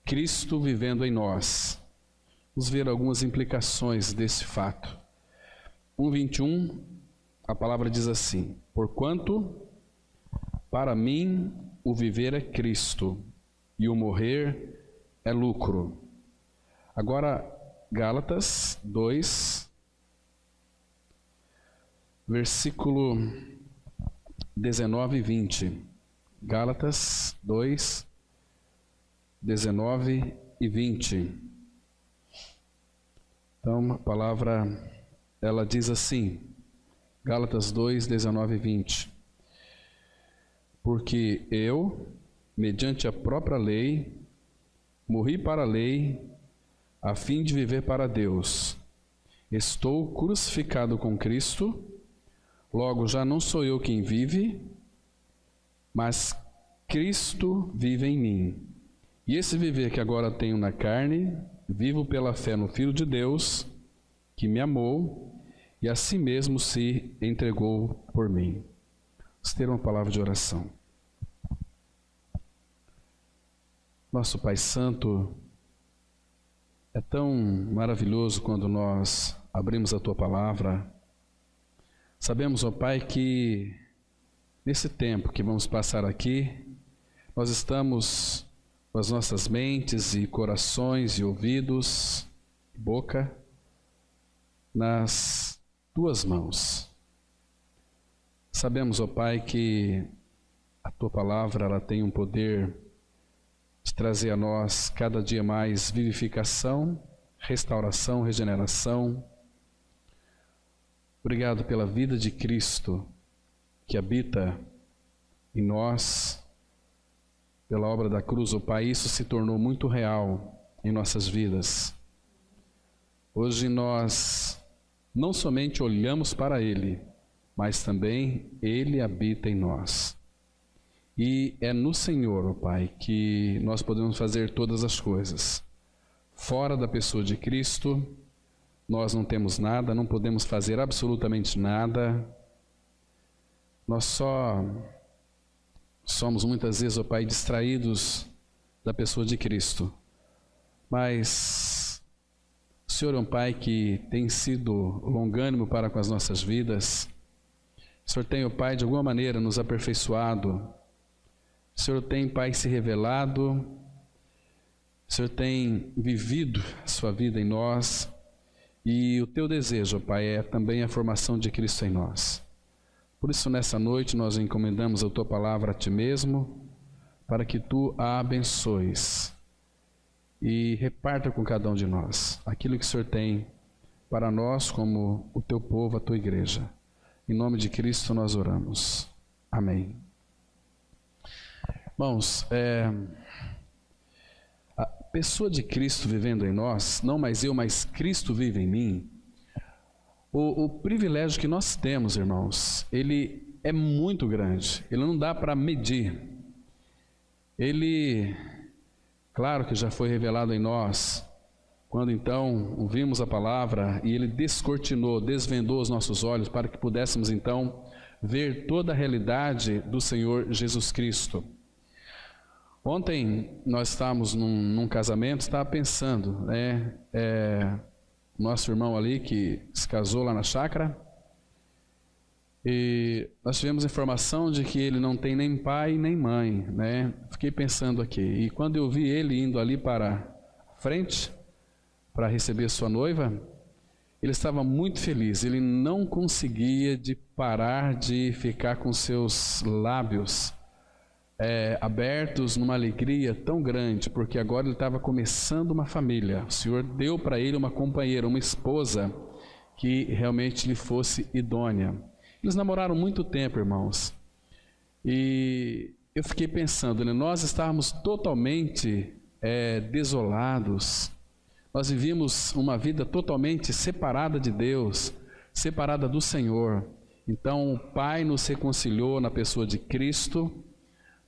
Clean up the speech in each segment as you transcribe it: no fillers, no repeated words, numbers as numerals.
Cristo vivendo em nós. Vamos ver algumas implicações desse fato. 1:21, a palavra diz assim: porquanto para mim o viver é Cristo e o morrer é lucro. Agora, Gálatas 2, versículo 19 e 20. Gálatas 2, 19 e 20. Então, a palavra, ela diz assim, Gálatas 2, 19 e 20. Porque eu, mediante a própria lei, morri para a lei, a fim de viver para Deus. Estou crucificado com Cristo, logo já não sou eu quem vive, mas Cristo vive em mim. E esse viver que agora tenho na carne, vivo pela fé no Filho de Deus, que me amou e a si mesmo se entregou por mim. Vamos ter uma palavra de oração. Nosso Pai Santo, é tão maravilhoso quando nós abrimos a Tua Palavra. Sabemos, ó Pai, que nesse tempo que vamos passar aqui, nós estamos com as nossas mentes e corações e ouvidos, boca, nas Tuas mãos. Sabemos, ó Pai, que a Tua Palavra ela tem um poder de trazer a nós cada dia mais vivificação, restauração, regeneração. Obrigado pela vida de Cristo que habita em nós. Pela obra da cruz, ó Pai, isso se tornou muito real em nossas vidas. Hoje nós não somente olhamos para Ele, mas também Ele habita em nós. E é no Senhor, ó Pai, que nós podemos fazer todas as coisas. Fora da pessoa de Cristo, nós não temos nada, não podemos fazer absolutamente nada. Nós só somos muitas vezes, ó Pai, distraídos da pessoa de Cristo. Mas o Senhor é um Pai que tem sido longânimo para com as nossas vidas. O Senhor tem, ó Pai, de alguma maneira nos aperfeiçoado. O Senhor tem, Pai, se revelado. O Senhor tem vivido a sua vida em nós. E o Teu desejo, ó Pai, é também a formação de Cristo em nós. Por isso, nessa noite, nós encomendamos a Tua Palavra a Ti mesmo, para que Tu a abençoes e reparta com cada um de nós aquilo que o Senhor tem para nós como o Teu povo, a Tua igreja. Em nome de Cristo nós oramos. Amém. Irmãos, a pessoa de Cristo vivendo em nós, não mais eu, mas Cristo vive em mim. O privilégio que nós temos, irmãos, ele é muito grande, ele não dá para medir. Ele, claro que já foi revelado em nós, quando então ouvimos a palavra e ele descortinou, desvendou os nossos olhos para que pudéssemos então ver toda a realidade do Senhor Jesus Cristo. Ontem nós estávamos num casamento, estava pensando, né, nosso irmão ali que se casou lá na chácara, e nós tivemos informação de que ele não tem nem pai nem mãe, né? Fiquei pensando aqui, e quando eu vi ele indo ali para a frente, para receber sua noiva, ele estava muito feliz, ele não conseguia de parar de ficar com seus lábios abertos numa alegria tão grande, porque agora ele estava começando uma família. O Senhor deu para ele uma companheira, uma esposa que realmente lhe fosse idônea. Eles namoraram muito tempo, irmãos, e eu fiquei pensando, né, nós estávamos totalmente desolados, nós vivíamos uma vida totalmente separada de Deus, separada do Senhor. Então o Pai nos reconciliou na pessoa de Cristo,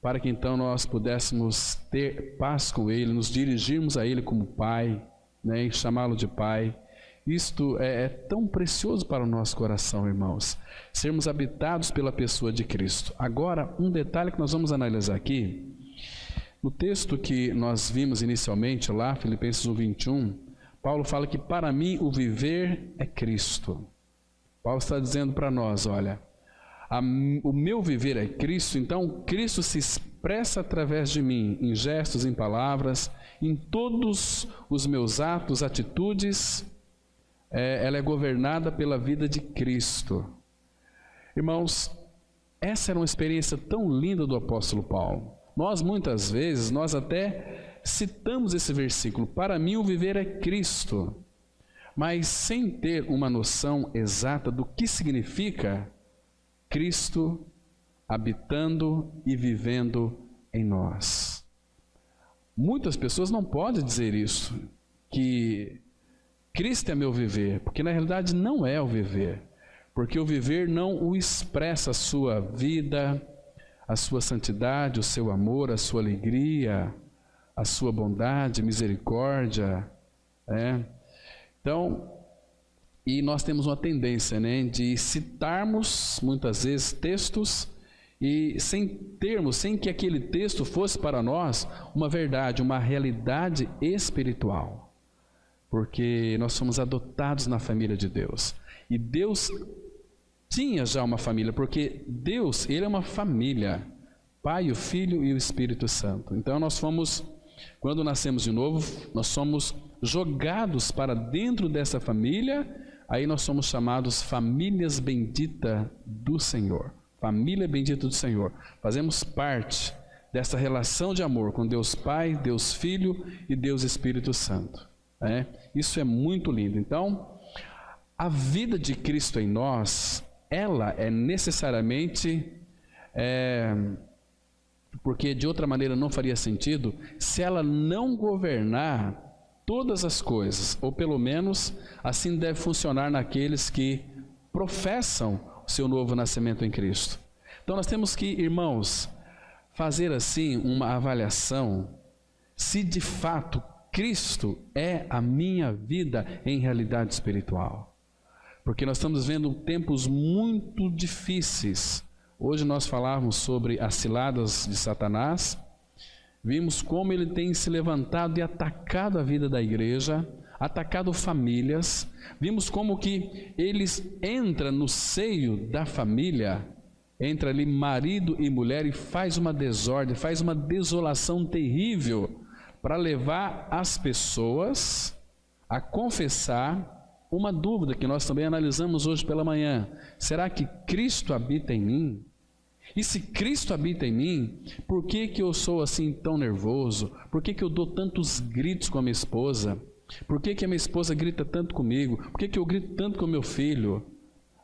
para que então nós pudéssemos ter paz com Ele, nos dirigirmos a Ele como Pai, né, e chamá-lo de Pai. Isto é tão precioso para o nosso coração, irmãos, sermos habitados pela pessoa de Cristo. Agora, um detalhe que nós vamos analisar aqui, No texto que nós vimos inicialmente lá, Filipenses 1:21, Paulo fala que para mim o viver é Cristo. Paulo está dizendo para nós, olha, o meu viver é Cristo, então Cristo se expressa através de mim, em gestos, em palavras, em todos os meus atos, atitudes, ela é governada pela vida de Cristo. Irmãos, essa era uma experiência tão linda do apóstolo Paulo. Nós muitas vezes, nós até citamos esse versículo, para mim o viver é Cristo, mas sem ter uma noção exata do que significa Cristo habitando e vivendo em nós. Muitas pessoas não podem dizer isso, que Cristo é meu viver, porque na realidade não é o viver, porque o viver não o expressa a sua vida, a sua santidade, o seu amor, a sua alegria, a sua bondade, misericórdia, Então, e nós temos uma tendência, de citarmos muitas vezes textos e sem que aquele texto fosse para nós uma verdade, uma realidade espiritual, porque nós somos adotados na família de Deus, e Deus tinha já uma família, porque Deus, Ele é uma família, Pai, o Filho e o Espírito Santo. Então nós fomos, quando nascemos de novo, nós somos jogados para dentro dessa família, aí nós somos chamados famílias benditas do Senhor. Família bendita do Senhor. Fazemos parte dessa relação de amor com Deus Pai, Deus Filho e Deus Espírito Santo. Isso é muito lindo. Então, a vida de Cristo em nós, ela é necessariamente, porque de outra maneira não faria sentido, se ela não governar todas as coisas, ou pelo menos assim deve funcionar naqueles que professam o seu novo nascimento em Cristo. Então nós temos que, irmãos, fazer assim uma avaliação, se de fato Cristo é a minha vida em realidade espiritual. Porque nós estamos vendo tempos muito difíceis. Hoje nós falávamos sobre as ciladas de Satanás, vimos como ele tem se levantado e atacado a vida da igreja, atacado famílias, vimos como que eles entram no seio da família, entra ali marido e mulher e faz uma desordem, faz uma desolação terrível para levar as pessoas a confessar uma dúvida que nós também analisamos hoje pela manhã. Será que Cristo habita em mim? E se Cristo habita em mim, por que eu sou assim tão nervoso? Por que eu dou tantos gritos com a minha esposa? Por que a minha esposa grita tanto comigo? Por que eu grito tanto com meu filho?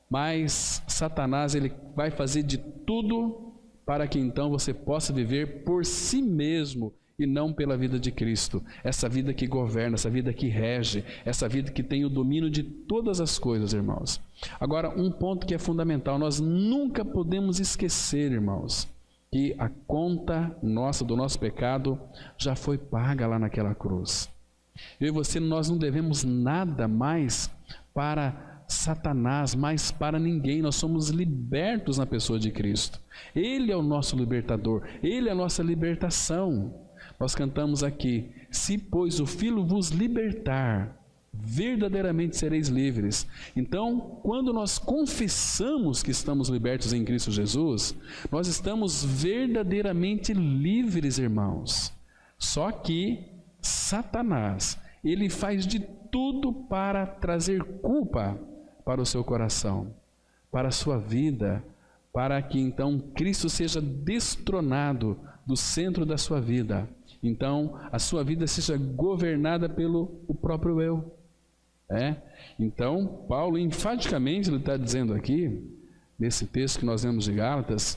Mas Satanás, ele vai fazer de tudo para que então você possa viver por si mesmo e não pela vida de Cristo. Essa vida que governa, essa vida que rege, essa vida que tem o domínio de todas as coisas, irmãos. Agora, um ponto que é fundamental, nós nunca podemos esquecer, irmãos, que a conta nossa, do nosso pecado, já foi paga lá naquela cruz. Eu e você, nós não devemos nada mais para Satanás, mais para ninguém. Nós somos libertos na pessoa de Cristo. Ele é o nosso libertador, Ele é a nossa libertação. Nós cantamos aqui, se pois o Filho vos libertar, verdadeiramente sereis livres. Então, quando nós confessamos que estamos libertos em Cristo Jesus, nós estamos verdadeiramente livres, irmãos. Só que Satanás, ele faz de tudo para trazer culpa para o seu coração, para a sua vida, para que então Cristo seja destronado do centro da sua vida. Então, a sua vida seja governada pelo o próprio eu. Então, Paulo, enfaticamente, ele está dizendo aqui, nesse texto que nós lemos de Gálatas,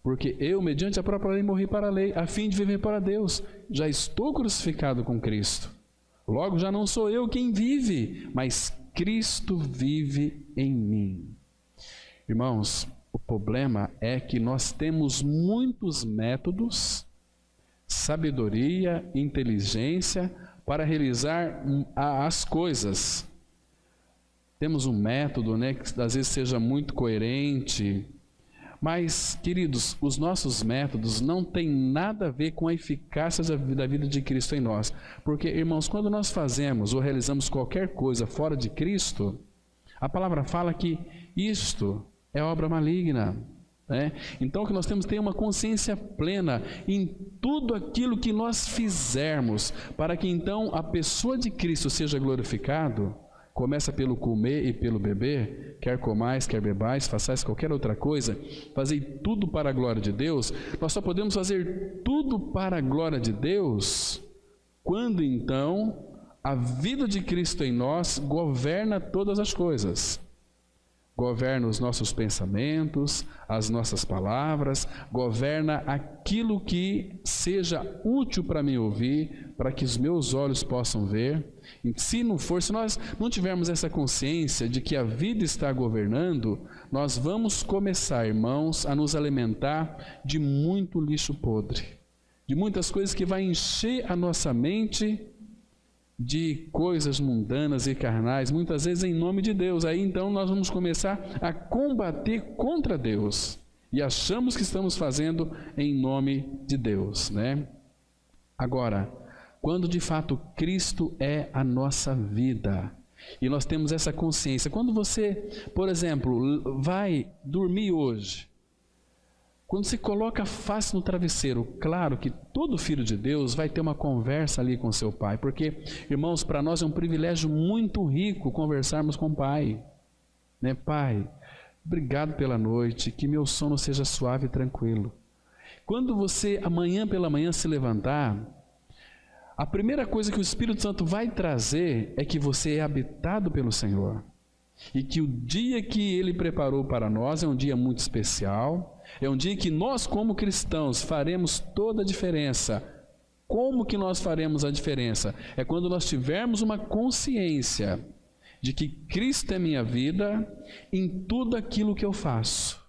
porque eu, mediante a própria lei, morri para a lei, a fim de viver para Deus. Já estou crucificado com Cristo. Logo, já não sou eu quem vive, mas Cristo vive em mim. Irmãos, o problema é que nós temos muitos métodos, sabedoria, inteligência para realizar as coisas. Temos um método, que às vezes seja muito coerente, Mas, queridos, os nossos métodos não têm nada a ver com a eficácia da vida de Cristo em nós. Porque, irmãos, quando nós fazemos ou realizamos qualquer coisa fora de Cristo, a palavra fala que isto é obra maligna. Então, que nós temos que ter uma consciência plena em tudo aquilo que nós fizermos, para que então a pessoa de Cristo seja glorificado. Começa pelo comer e pelo beber, quer comais, quer bebais, façais qualquer outra coisa, fazei tudo para a glória de Deus. Nós só podemos fazer tudo para a glória de Deus quando então a vida de Cristo em nós governa todas as coisas. Governa os nossos pensamentos, as nossas palavras, governa aquilo que seja útil para mim ouvir, para que os meus olhos possam ver. E se nós não tivermos essa consciência de que a vida está governando, nós vamos começar, irmãos, a nos alimentar de muito lixo podre, de muitas coisas que vai encher a nossa mente de coisas mundanas e carnais, muitas vezes em nome de Deus. Aí então nós vamos começar a combater contra Deus e achamos que estamos fazendo em nome de Deus, Agora, quando de fato Cristo é a nossa vida e nós temos essa consciência, quando você, por exemplo, vai dormir hoje, quando você coloca a face no travesseiro, claro que todo filho de Deus vai ter uma conversa ali com seu pai, porque, irmãos, para nós é um privilégio muito rico conversarmos com o pai, Pai, obrigado pela noite, que meu sono seja suave e tranquilo. Quando você amanhã pela manhã se levantar, a primeira coisa que o Espírito Santo vai trazer é que você é habitado pelo Senhor. E que o dia que Ele preparou para nós é um dia muito especial, é um dia que nós como cristãos faremos toda a diferença. Como que nós faremos a diferença? É quando nós tivermos uma consciência de que Cristo é minha vida em tudo aquilo que eu faço.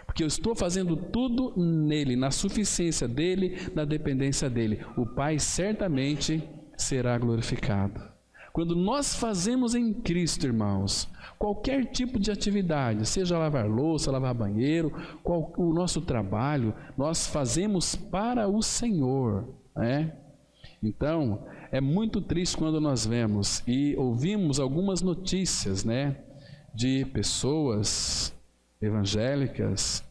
Porque eu estou fazendo tudo nele, na suficiência dele, na dependência dele. O Pai certamente será glorificado. Quando nós fazemos em Cristo, irmãos, qualquer tipo de atividade, seja lavar louça, lavar banheiro, o nosso trabalho, nós fazemos para o Senhor, Então, é muito triste quando nós vemos e ouvimos algumas notícias, de pessoas evangélicas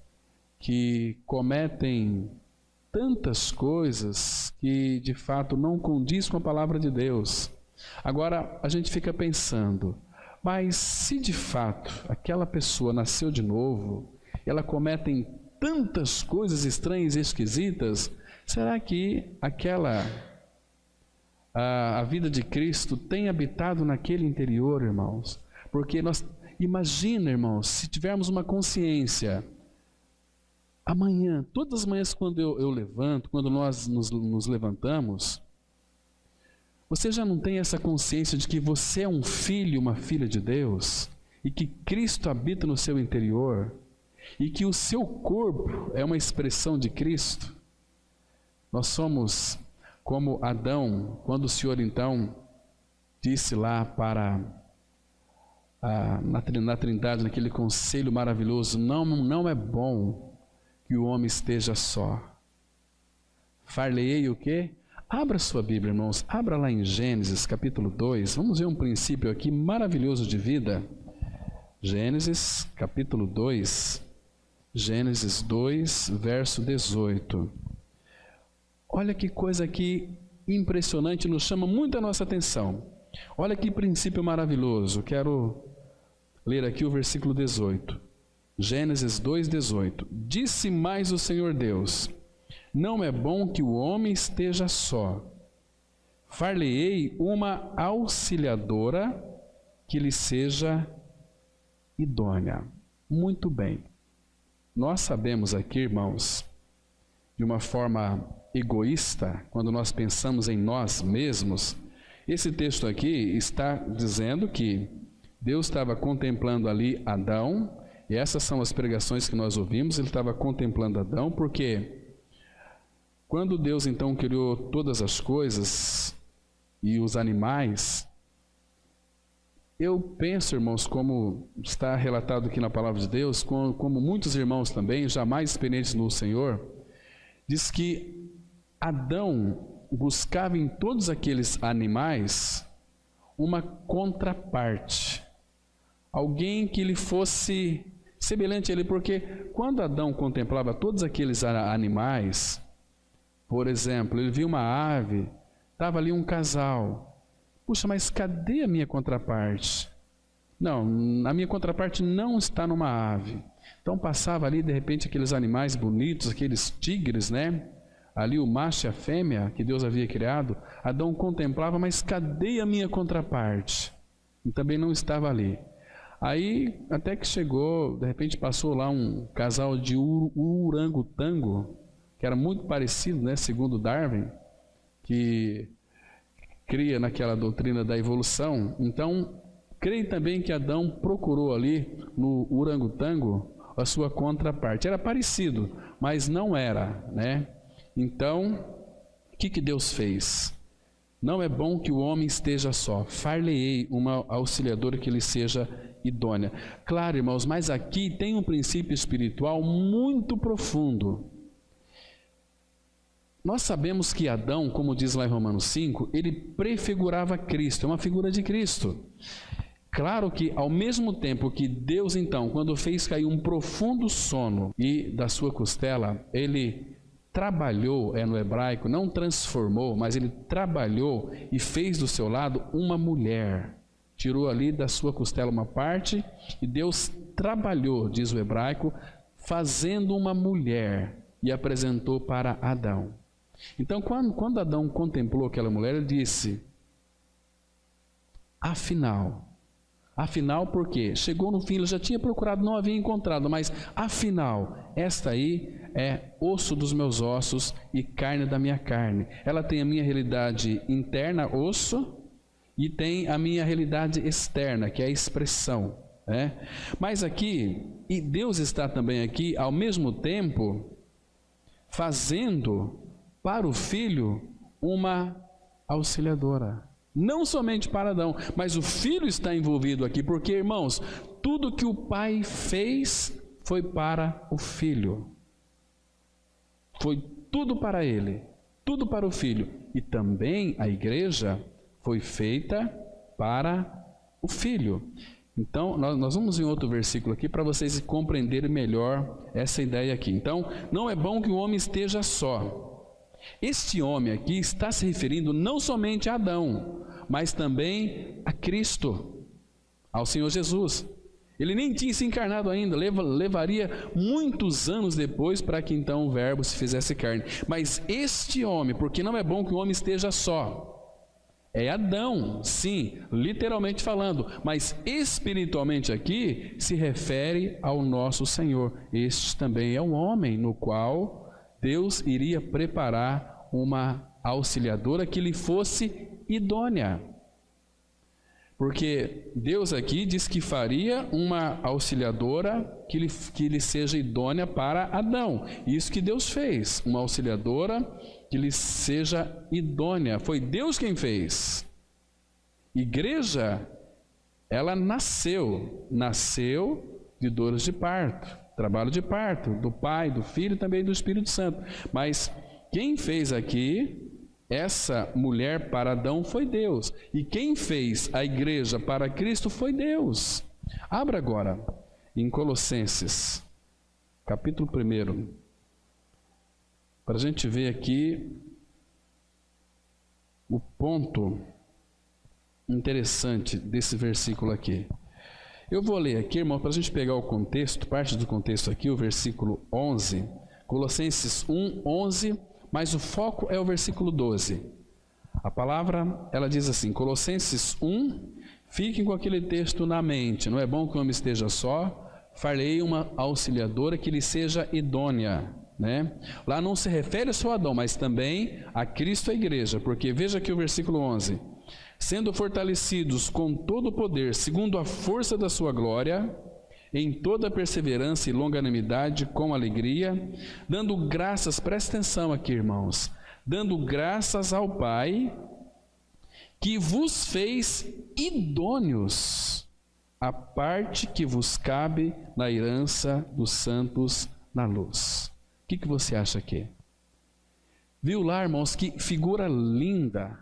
que cometem tantas coisas que de fato não condiz com a palavra de Deus. Agora a gente fica pensando, mas se de fato aquela pessoa nasceu de novo, ela comete tantas coisas estranhas e esquisitas, será que a vida de Cristo tem habitado naquele interior, irmãos? Porque imagina, irmãos, se tivermos uma consciência, amanhã, todas as manhãs quando eu levanto, quando nós nos levantamos, você já não tem essa consciência de que você é um filho, uma filha de Deus, e que Cristo habita no seu interior, e que o seu corpo é uma expressão de Cristo? Nós somos como Adão, quando o Senhor então disse lá na Trindade, naquele conselho maravilhoso, não é bom que o homem esteja só. Far-lhe-ei o quê? Abra sua Bíblia, irmãos, abra lá em Gênesis capítulo 2, vamos ver um princípio aqui maravilhoso de vida. Gênesis capítulo 2, Gênesis 2, verso 18. Olha que coisa aqui impressionante, nos chama muito a nossa atenção. Olha que princípio maravilhoso, quero ler aqui o versículo 18. Gênesis 2, 18. Disse mais o Senhor Deus: não é bom que o homem esteja só. Far-lhe-ei uma auxiliadora que lhe seja idônea. Muito bem. Nós sabemos aqui, irmãos, de uma forma egoísta, quando nós pensamos em nós mesmos, esse texto aqui está dizendo que Deus estava contemplando ali Adão, e essas são as pregações que nós ouvimos. Ele estava contemplando Adão, porque quando Deus então criou todas as coisas e os animais, eu penso, irmãos, como está relatado aqui na palavra de Deus, como muitos irmãos também, jamais experientes no Senhor, diz que Adão buscava em todos aqueles animais uma contraparte, alguém que lhe fosse semelhante a ele, porque quando Adão contemplava todos aqueles animais, por exemplo, ele viu uma ave, estava ali um casal. Puxa, mas cadê a minha contraparte? Não, a minha contraparte não está numa ave. Então passava ali de repente aqueles animais bonitos, aqueles tigres, né? Ali o macho e a fêmea que Deus havia criado. Adão contemplava, mas cadê a minha contraparte? E também não estava ali. Aí até que chegou, de repente passou lá um casal de orangotango, que era muito parecido, né? Segundo Darwin, que cria naquela doutrina da evolução. Então, creio também que Adão procurou ali no orangotango a sua contraparte. Era parecido, mas não era, né? Então, o que Deus fez? Não é bom que o homem esteja só. Far-lhe-ei uma auxiliadora que lhe seja idônea. Claro, irmãos, mas aqui tem um princípio espiritual muito profundo. Nós sabemos que Adão, como diz lá em Romanos 5, ele prefigurava Cristo, é uma figura de Cristo. Claro que ao mesmo tempo que Deus então, quando fez cair um profundo sono e da sua costela, ele trabalhou, no hebraico, não transformou, mas ele trabalhou e fez do seu lado uma mulher. Tirou ali da sua costela uma parte e Deus trabalhou, diz o hebraico, fazendo uma mulher e apresentou para Adão. Então, quando Adão contemplou aquela mulher, ele disse, afinal, porque chegou no fim, ele já tinha procurado, não havia encontrado, mas afinal, esta aí é osso dos meus ossos e carne da minha carne. Ela tem a minha realidade interna, osso, e tem a minha realidade externa, que é a expressão, né? Mas aqui, e Deus está também aqui, ao mesmo tempo, fazendo para o filho uma auxiliadora. Não somente para Adão, mas o filho está envolvido aqui, porque, irmãos, tudo que o pai fez foi para o filho. Foi tudo para ele, tudo para o filho. E também a igreja foi feita para o filho. Então, nós vamos em outro versículo aqui para vocês compreenderem melhor essa ideia aqui. Então, não é bom que o homem esteja só. Este homem aqui está se referindo não somente a Adão, mas também a Cristo, ao Senhor Jesus. Ele nem tinha se encarnado ainda, levaria muitos anos depois para que então o verbo se fizesse carne. Mas este homem, porque não é bom que o homem esteja só. É Adão, sim, literalmente falando, mas espiritualmente aqui se refere ao nosso Senhor. Este também é um homem no qual Deus iria preparar uma auxiliadora que lhe fosse idônea. Porque Deus aqui diz que faria uma auxiliadora que lhe seja idônea para Adão. Isso que Deus fez, uma auxiliadora que lhe seja idônea. Foi Deus quem fez. Igreja, ela nasceu de dores de parto. Trabalho de parto, do Pai, do Filho e também do Espírito Santo. Mas quem fez aqui essa mulher para Adão foi Deus. E quem fez a igreja para Cristo foi Deus. Abra agora em Colossenses, capítulo 1, para a gente ver aqui o ponto interessante desse versículo aqui. Eu vou ler aqui, irmão, para a gente pegar o contexto, parte do contexto aqui, o versículo 11, Colossenses 1, 11, mas o foco é o versículo 12. A palavra, ela diz assim, Colossenses 1, fiquem com aquele texto na mente, não é bom que o homem esteja só, far-lhe-ei uma auxiliadora que lhe seja idônea, né? Lá não se refere só a Adão, mas também a Cristo e a igreja, porque veja aqui o versículo 11, sendo fortalecidos com todo o poder, segundo a força da sua glória, em toda perseverança e longanimidade, com alegria, dando graças, presta atenção aqui, irmãos, dando graças ao Pai, que vos fez idôneos à parte que vos cabe na herança dos santos na luz. O que você acha aqui? Viu lá, irmãos, que figura linda,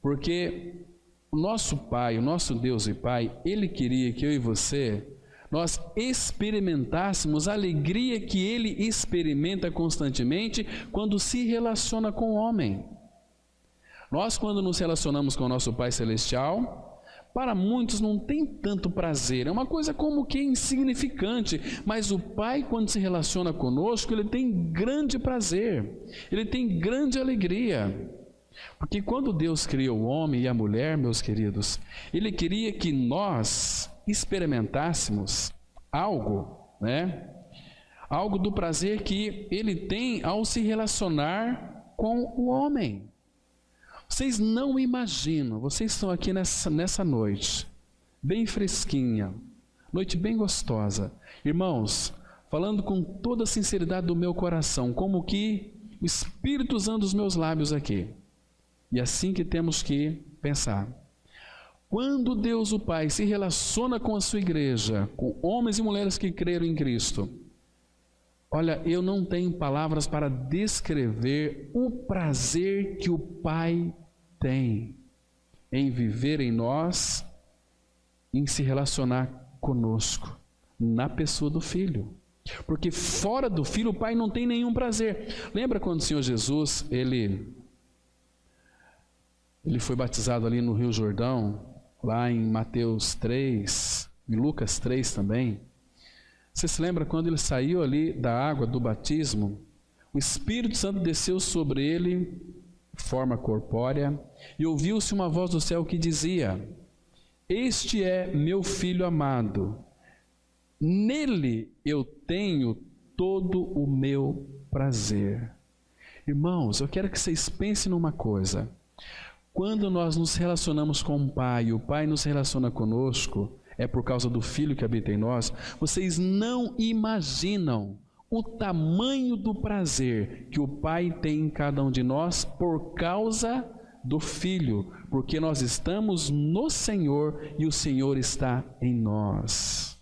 porque o nosso Pai, o nosso Deus e Pai, Ele queria que eu e você, nós experimentássemos a alegria que Ele experimenta constantemente quando se relaciona com o homem. Nós, quando nos relacionamos com o nosso Pai Celestial, para muitos não tem tanto prazer, é uma coisa como que insignificante, mas o Pai, quando se relaciona conosco, Ele tem grande prazer, Ele tem grande alegria. Porque quando Deus criou o homem e a mulher, meus queridos, Ele queria que nós experimentássemos algo, né? Algo do prazer que Ele tem ao se relacionar com o homem. Vocês não imaginam, vocês estão aqui nessa noite, bem fresquinha, noite bem gostosa. Irmãos, falando com toda a sinceridade do meu coração, como que o Espírito usando os meus lábios aqui. E assim que temos que pensar. Quando Deus o Pai se relaciona com a sua igreja, com homens e mulheres que creram em Cristo, olha, eu não tenho palavras para descrever o prazer que o Pai tem em viver em nós, em se relacionar conosco, na pessoa do Filho. Porque fora do Filho, o Pai não tem nenhum prazer. Lembra quando o Senhor Jesus, ele foi batizado ali no Rio Jordão, lá em Mateus 3, em Lucas 3 também. Você se lembra quando ele saiu ali da água do batismo? O Espírito Santo desceu sobre ele, de forma corpórea, e ouviu-se uma voz do céu que dizia: Este é meu Filho amado, nele eu tenho todo o meu prazer. Irmãos, eu quero que vocês pensem numa coisa. Quando nós nos relacionamos com o Pai, e o Pai nos relaciona conosco, é por causa do Filho que habita em nós, vocês não imaginam o tamanho do prazer que o Pai tem em cada um de nós por causa do Filho, porque nós estamos no Senhor e o Senhor está em nós.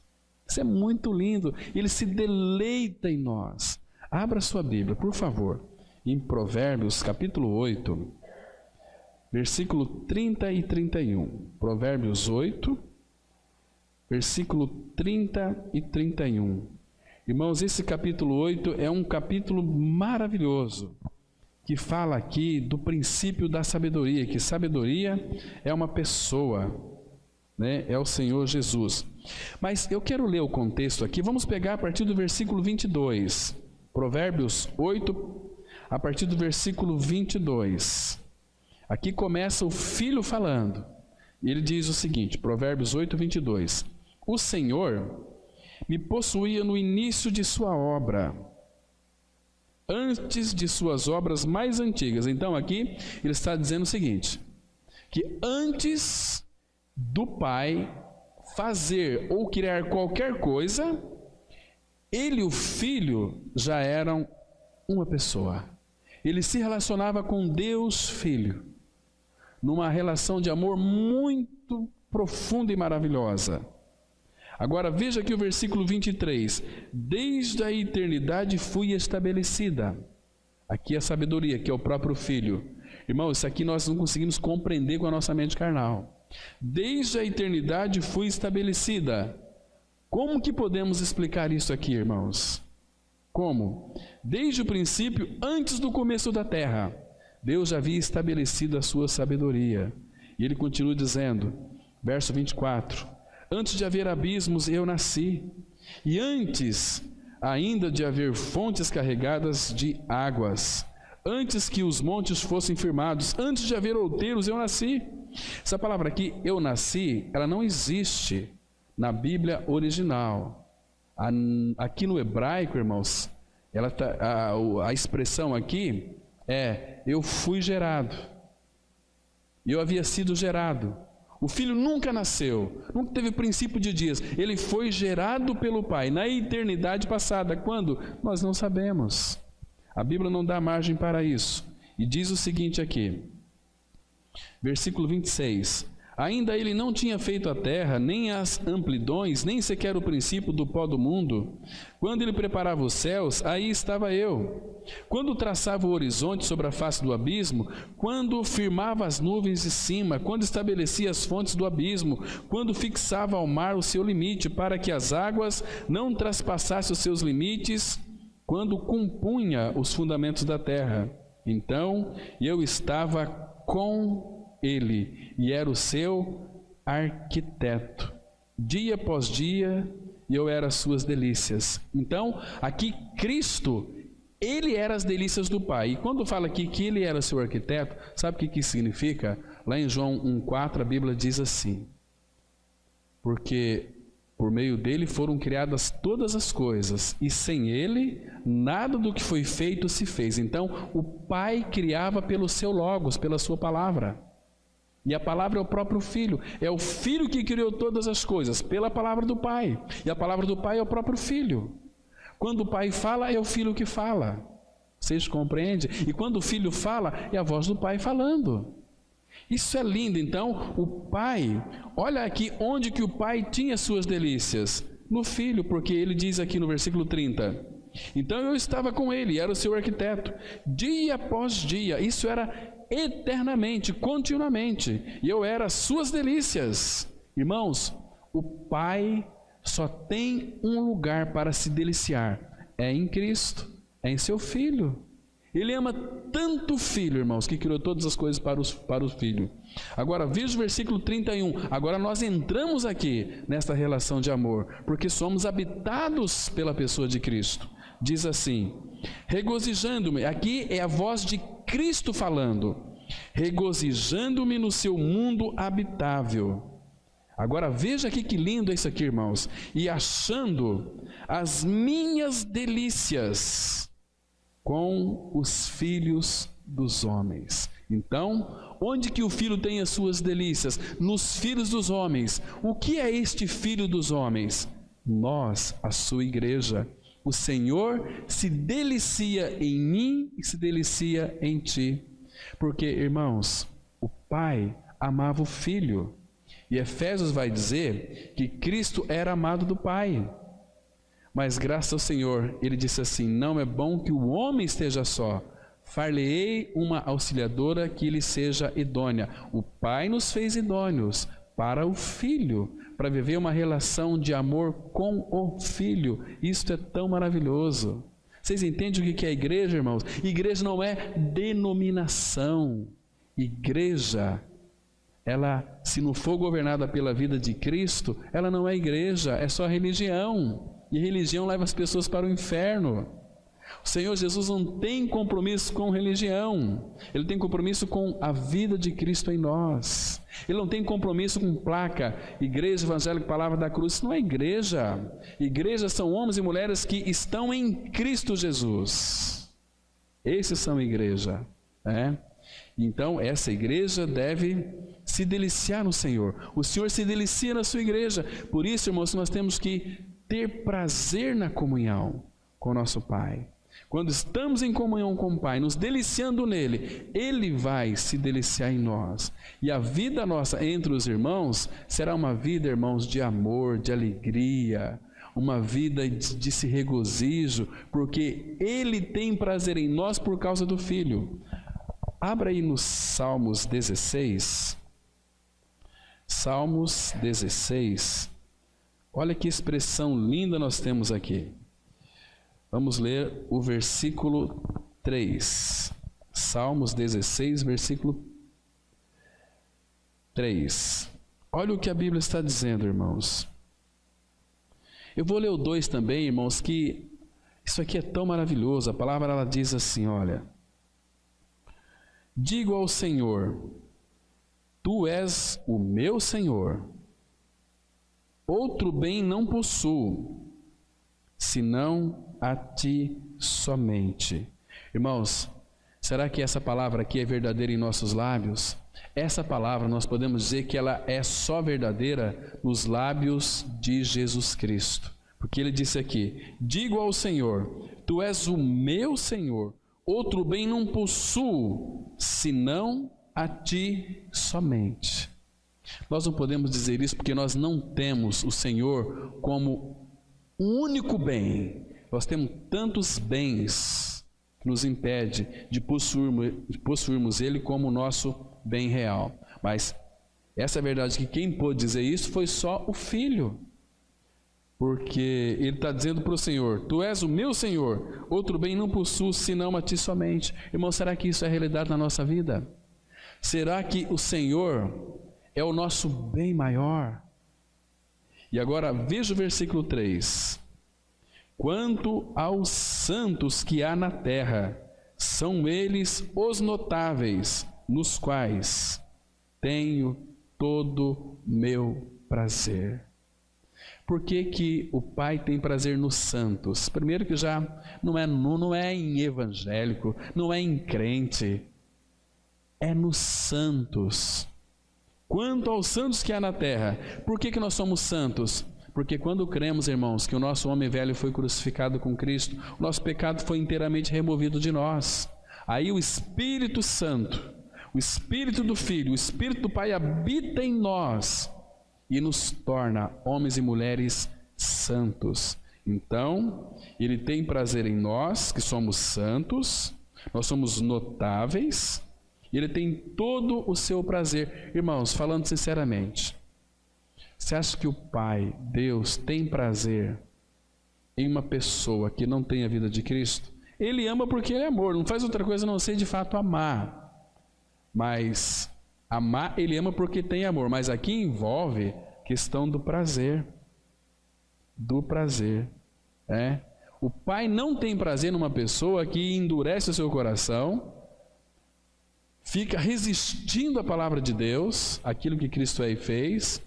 Isso é muito lindo, Ele se deleita em nós. Abra sua Bíblia, por favor, em Provérbios capítulo 8, versículo 30 e 31. Provérbios 8, versículo 30 e 31. Irmãos, esse capítulo 8 é um capítulo maravilhoso, que fala aqui do princípio da sabedoria, que sabedoria é uma pessoa, né? É o Senhor Jesus. Mas eu quero ler o contexto aqui, vamos pegar a partir do versículo 22. Provérbios 8, a partir do versículo 22. Aqui começa o Filho falando, e ele diz o seguinte, Provérbios 8, 22. O Senhor me possuía no início de sua obra, antes de suas obras mais antigas. Então aqui ele está dizendo o seguinte, que antes do Pai fazer ou criar qualquer coisa, ele e o Filho já eram uma pessoa. Ele se relacionava com Deus Filho, numa relação de amor muito profunda e maravilhosa. Agora veja aqui o versículo 23. Desde a eternidade fui estabelecida. Aqui a sabedoria, que é o próprio Filho. Irmão, isso aqui nós não conseguimos compreender com a nossa mente carnal. Desde a eternidade fui estabelecida. Como que podemos explicar isso aqui, irmãos? Como? Desde o princípio, antes do começo da terra, Deus já havia estabelecido a sua sabedoria. E ele continua dizendo, verso 24, antes de haver abismos eu nasci, e antes ainda de haver fontes carregadas de águas, antes que os montes fossem firmados, antes de haver outeiros eu nasci. Essa palavra aqui, eu nasci, ela não existe na Bíblia original. Aqui no hebraico, irmãos, a expressão aqui é, eu fui gerado, eu havia sido gerado. O Filho nunca nasceu, nunca teve princípio de dias, ele foi gerado pelo Pai, na eternidade passada. Quando? Nós não sabemos, a Bíblia não dá margem para isso, e diz o seguinte aqui, Versículo 26. Ainda ele não tinha feito a terra, nem as amplidões, nem sequer o princípio do pó do mundo. Quando ele preparava os céus, aí estava eu. Quando traçava o horizonte sobre a face do abismo, quando firmava as nuvens de cima, quando estabelecia as fontes do abismo, quando fixava ao mar o seu limite, para que as águas não traspassassem os seus limites, quando compunha os fundamentos da terra. Então eu estava com ele e era o seu arquiteto. Dia após dia eu era as suas delícias. Então, aqui Cristo, ele era as delícias do Pai. E quando fala aqui que ele era seu arquiteto, sabe o que isso significa? Lá em João 1,4 a Bíblia diz assim: porque por meio dele foram criadas todas as coisas, e sem ele nada do que foi feito se fez. Então o Pai criava pelo seu Logos, pela sua palavra. E a palavra é o próprio Filho. É o Filho que criou todas as coisas pela palavra do Pai. E a palavra do Pai é o próprio Filho. Quando o Pai fala, é o Filho que fala. Vocês compreendem? E quando o Filho fala, é a voz do Pai falando. Isso é lindo. Então, o Pai, olha aqui onde que o Pai tinha suas delícias. No Filho, porque ele diz aqui no versículo 30. Então eu estava com ele, era o seu arquiteto, dia após dia. Isso era eternamente, continuamente, e eu era as suas delícias. Irmãos, o Pai só tem um lugar para se deliciar, é em Cristo, é em seu Filho. Ele ama tanto o Filho, irmãos, que criou todas as coisas para o Filho. Agora veja o versículo 31, agora nós entramos aqui nesta relação de amor, porque somos habitados pela pessoa de Cristo. Diz assim: regozijando-me, aqui é a voz de Cristo falando, regozijando-me no seu mundo habitável. Agora veja aqui que lindo é isso aqui, irmãos. E achando as minhas delícias com os filhos dos homens. Então, onde que o filho tem as suas delícias? Nos filhos dos homens. O que é este filho dos homens? Nós, a sua igreja. O Senhor se delicia em mim e se delicia em ti. Porque, irmãos, o Pai amava o Filho. E Efésios vai dizer que Cristo era amado do Pai. Mas graças ao Senhor, ele disse assim: não é bom que o homem esteja só. Far-lhe-ei uma auxiliadora que lhe seja idônea. O Pai nos fez idôneos para o Filho, para viver uma relação de amor com o Filho. Isto é tão maravilhoso. Vocês entendem o que é a igreja, irmãos? Igreja não é denominação. Igreja, ela, se não for governada pela vida de Cristo, ela não é igreja, é só religião. E religião leva as pessoas para o inferno. O Senhor Jesus não tem compromisso com religião. Ele tem compromisso com a vida de Cristo em nós. Ele não tem compromisso com placa, Igreja Evangélica Palavra da Cruz. Isso não é igreja. Igrejas são homens e mulheres que estão em Cristo Jesus. Esses são igreja, né? Então essa igreja deve se deliciar no Senhor. O Senhor se delicia na sua igreja. Por isso, irmãos, nós temos que ter prazer na comunhão com o nosso Pai. Quando estamos em comunhão com o Pai, nos deliciando nele, Ele vai se deliciar em nós. E a vida nossa entre os irmãos será uma vida, irmãos, de amor, de alegria, uma vida de se regozijo, porque Ele tem prazer em nós por causa do Filho. Abra aí nos Salmos 16. Salmos 16. Olha que expressão linda nós temos aqui. Vamos ler o versículo 3. Salmos 16, versículo 3. Olha o que a Bíblia está dizendo, irmãos. Eu vou ler o 2 também, irmãos, que isso aqui é tão maravilhoso. A palavra, ela diz assim, olha: digo ao Senhor, tu és o meu Senhor. Outro bem não possuo, senão a ti somente. Irmãos, será que essa palavra aqui é verdadeira em nossos lábios? Essa palavra nós podemos dizer que ela é só verdadeira nos lábios de Jesus Cristo. Porque ele disse aqui: digo ao Senhor, tu és o meu Senhor. Outro bem não possuo, senão a ti somente. Nós não podemos dizer isso porque nós não temos o Senhor como o único bem. Nós temos tantos bens que nos impede de possuirmos Ele como o nosso bem real. Mas essa é a verdade, que quem pôde dizer isso foi só o Filho. Porque Ele está dizendo para o Senhor: Tu és o meu Senhor, outro bem não possuo senão a ti somente. Irmão, será que isso é realidade na nossa vida? Será que o Senhor é o nosso bem maior? E agora veja o versículo 3. Quanto aos santos que há na terra, são eles os notáveis, nos quais tenho todo meu prazer. Por que que o Pai tem prazer nos santos? Primeiro que já não é em evangélico, não é em crente, é nos santos. Quanto aos santos que há na terra, por que que nós somos santos? Porque quando cremos, irmãos, que o nosso homem velho foi crucificado com Cristo, o nosso pecado foi inteiramente removido de nós. Aí o Espírito Santo, o Espírito do Filho, o Espírito do Pai habita em nós e nos torna homens e mulheres santos. Então, Ele tem prazer em nós, que somos santos, nós somos notáveis, e Ele tem todo o seu prazer. Irmãos, falando sinceramente, você acha que o Pai, Deus, tem prazer em uma pessoa que não tem a vida de Cristo? Ele ama porque Ele é amor, não faz outra coisa a não ser de fato amar. Mas amar, Ele ama porque tem amor, mas aqui envolve questão do prazer. Do prazer. O Pai não tem prazer numa pessoa que endurece o seu coração, fica resistindo à palavra de Deus, aquilo que Cristo é e fez.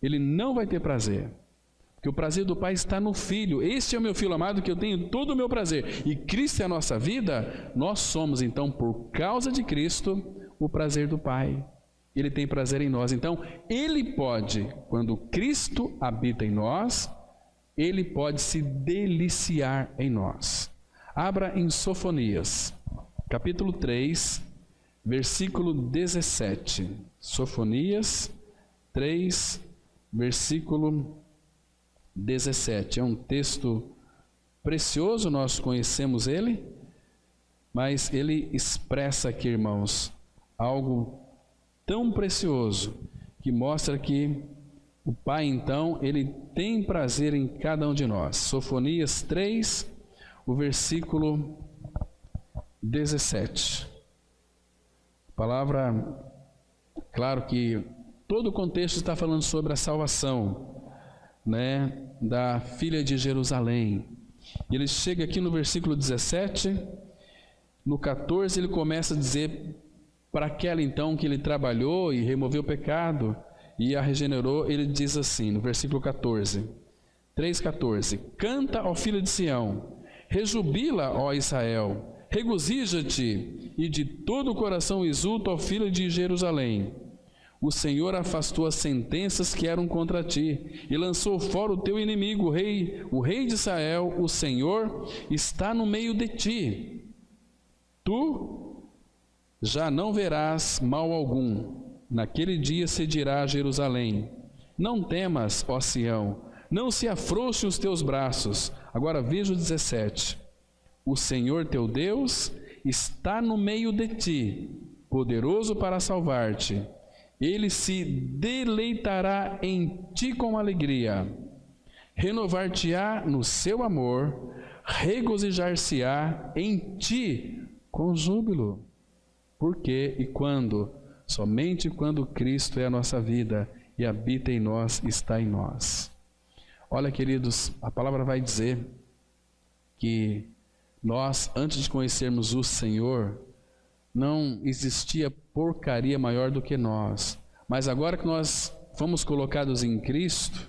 Ele não vai ter prazer, porque o prazer do Pai está no Filho. Este é o meu Filho amado, que eu tenho todo o meu prazer. E Cristo é a nossa vida. Nós somos então, por causa de Cristo, o prazer do Pai. Ele tem prazer em nós. Então, Ele pode, quando Cristo habita em nós, Ele pode se deliciar em nós. Abra em Sofonias, capítulo 3, versículo 17. Sofonias 3, versículo 17. É um texto precioso, nós conhecemos ele, mas ele expressa aqui, irmãos, algo tão precioso, que mostra que o Pai, então, Ele tem prazer em cada um de nós. Sofonias 3, o versículo 17. A palavra, claro que todo o contexto está falando sobre a salvação, da filha de Jerusalém. E ele chega aqui no versículo 17, no 14 ele começa a dizer para aquela então que ele trabalhou e removeu o pecado e a regenerou. Ele diz assim, no versículo 14, 3,14: Canta, ó filho de Sião, rejubila, ó Israel, regozija-te e de todo o coração exulta, ó filho de Jerusalém. O Senhor afastou as sentenças que eram contra ti e lançou fora o teu inimigo, o rei de Israel. O Senhor está no meio de ti. Tu já não verás mal algum. Naquele dia se dirá a Jerusalém: não temas, ó Sião, não se afrouxe os teus braços. Agora veja o 17. O Senhor teu Deus está no meio de ti, poderoso para salvar-te. Ele se deleitará em ti com alegria, renovar-te-á no seu amor, regozijar-se-á em ti com júbilo. Por quê e quando? Somente quando Cristo é a nossa vida e habita em nós, está em nós. Olha, queridos, a palavra vai dizer que nós, antes de conhecermos o Senhor, não existia porcaria maior do que nós. Mas agora que nós fomos colocados em Cristo,